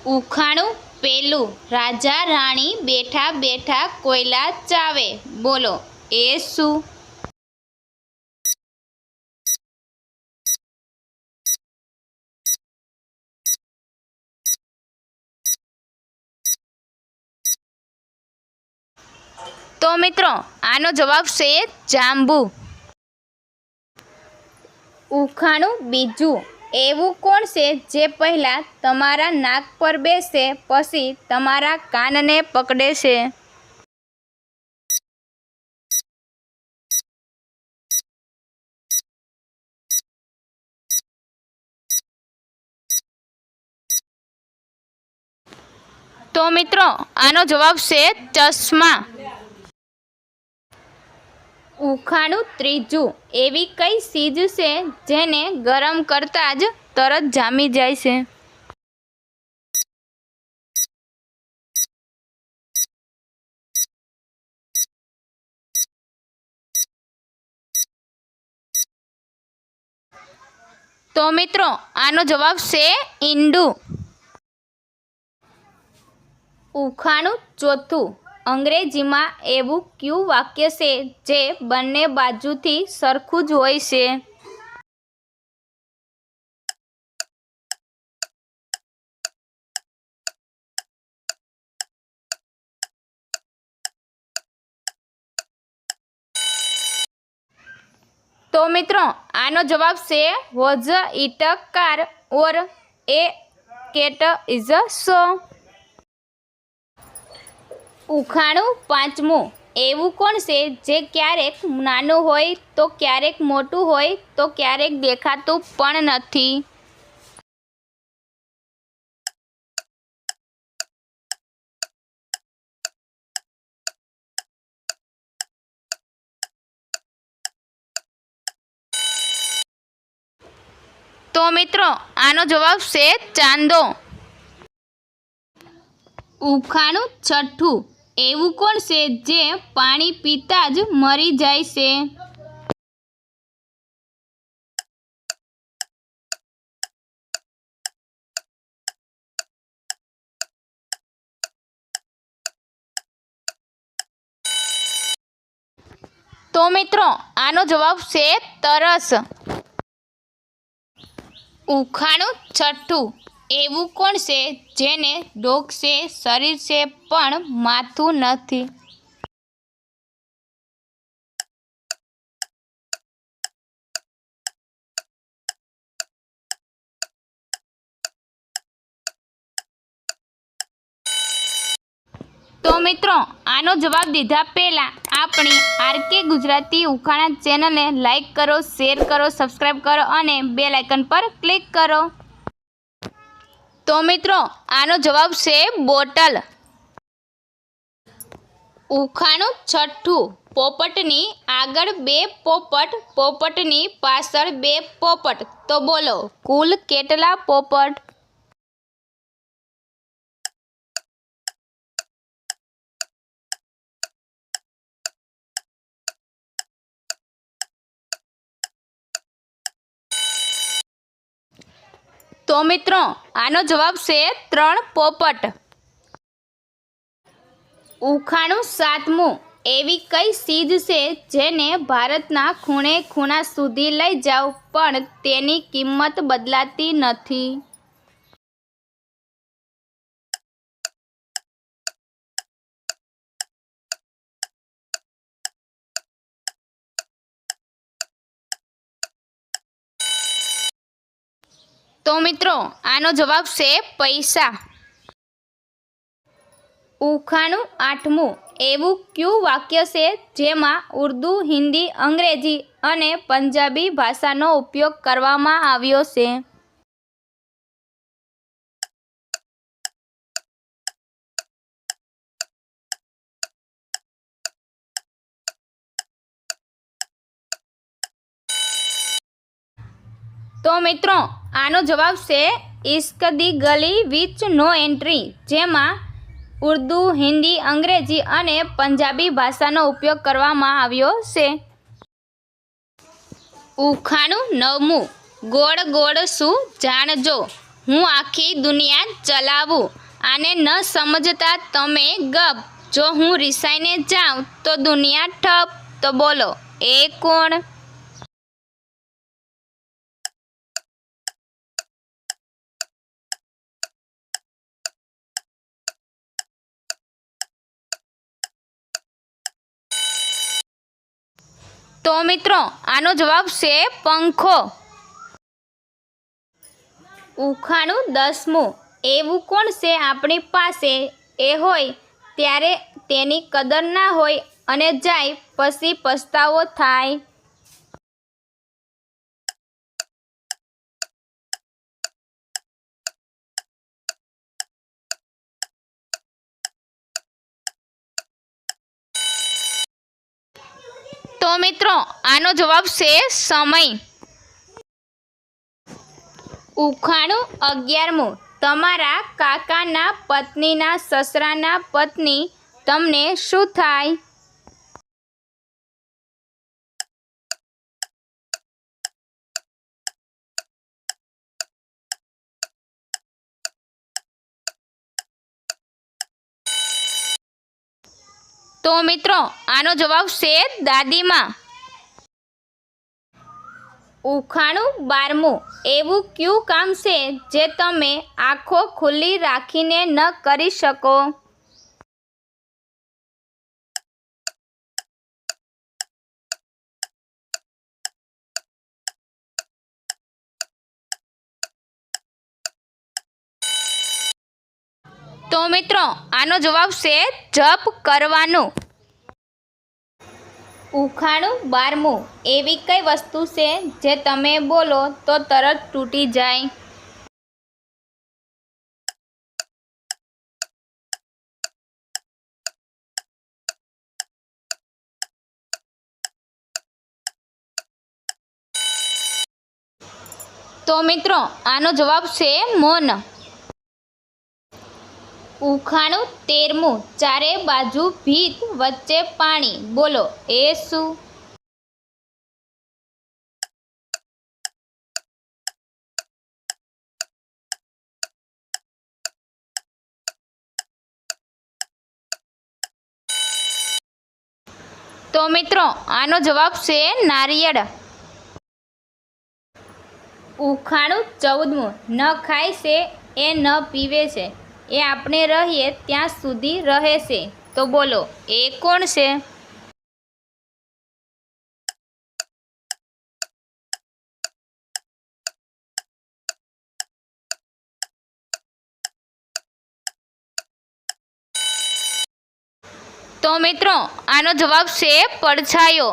ઉખાણું પેલું, રાજા રાણી બેઠા બેઠા કોયલા ચાવે. બોલો એ શું? તો મિત્રો આનો જવાબ છે જાંબુ. ઉખાણું બીજું, એવું કોણ છે જે પહેલાં તમારા નાક પર બેસે પછી તમારા કાનને પકડે છે? તો મિત્રો આનો જવાબ છે ચશ્મા. ઉખાણું ત્રીજું, એવી કઈ ચીજ છે જેને ગરમ કરતાં જ તરત જામી જાય છે? તો મિત્રો આનો જવાબ છે ઈંડું. ઉખાણું ચોથું, અંગ્રેજીમાં એવું કયું વાક્ય છે જે બંને બાજુથી સરખું જ હોય છે? તો મિત્રો આનો જવાબ છે was it a car or a cat is a saw. ઉખાણું પાંચમું, એવું કોણ છે જે ક્યારેક નાનું હોય તો ક્યારેક મોટું હોય તો ક્યારેક દેખાતું પણ નથી? તો મિત્રો આનો જવાબ છે ચાંદો. ઉખાણું છઠ્ઠું, એવું કોણ છે જે પાણી પીતા જ મરી જાય છે? તો મિત્રો આનો જવાબ છે તરસ. ઉખાણું છઠ્ઠું, એવું કોણ છે જેને ડોક છે, શરીર છે પણ માથું નથી? તો મિત્રો આનો જવાબ દીધા પહેલાં આપણી આરકે ગુજરાતી ઉખાણા ચેનલને લાઈક કરો, શેર કરો, સબસ્ક્રાઈબ કરો અને બેલ આઇકન પર ક્લિક કરો. તો મિત્રો આનો જવાબ છે બોટલ. ઉખાણું છઠ્ઠું, પોપટની આગળ બે પોપટ, પોપટની પાછળ બે પોપટ. તો બોલો કુલ કેટલા પોપટ? તો મિત્રો આનો જવાબ છે 3 પોપટ. ઉખાણું સાતમું, એવી કઈ ચીજ છે જેને ભારતના ખૂણે ખૂણા સુધી લઈ જાઓ પણ તેની કિંમત બદલાતી નથી? તો મિત્રો આનો જવાબ છે પૈસા. ઉખાણું આઠમું, એવું કયું વાક્ય છે જેમાં ઉર્દૂ, હિન્દી, અંગ્રેજી અને પંજાબી ભાષાનો ઉપયોગ કરવામાં આવ્યો છે? તો મિત્રો આનો જવાબ છે ઇશ્ક દી ગલી વિચ નો એન્ટ્રી, જેમાં ઉર્દૂ, હિન્દી, અંગ્રેજી અને પંજાબી ભાષાનો ઉપયોગ કરવામાં આવ્યો છે. ઉખાણું નવમું, ગોળ ગોળ શું જાણજો. હું આખી દુનિયા ચલાવું. આને ન સમજતા તમે ગપ. જો હું રિસાઈને જાઉં તો દુનિયા ઠપ. તો બોલો એ કોણ? તો મિત્રો આનો જવાબ છે પંખો. ઉખાણું 10મું. એવું કોણ છે આપણી પાસે એ હોય ત્યારે તેની કદર ના હોય અને જાય પછી પસ્તાવો થાય? તો મિત્રો આનો જવાબ છે સમય. ઉખાણું 11મું. તમારા કાકાના પત્નીના સસરાના પત્ની તમને શું થાય? તો મિત્રો આનો જવાબ છે દાદીમાં. ઉખાણું 12મું. એવું કયું કામ છે જે તમે આંખો ખુલ્લી રાખીને ન કરી શકો? તો મિત્રો આનો જવાબ છે જપ કરવાનું. ઉખાણું 12મું. એવી કઈ વસ્તુ છે જે તમે બોલો તો તરત તૂટી જાય? તો મિત્રો આનો જવાબ છે મૌન. ઉખાણું 13મું. ચારે બાજુ ભીત વચ્ચે પાણી. બોલો એ શું? તો મિત્રો આનો જવાબ છે નારિયેળ. ઉખાણું 14મું. ન ખાય છે એ ન પીવે છે એ આપણે રહીએ ત્યાં સુધી રહે છે. તો બોલો એ કોણ છે? તો મિત્રો આનો જવાબ છે પડછાયો.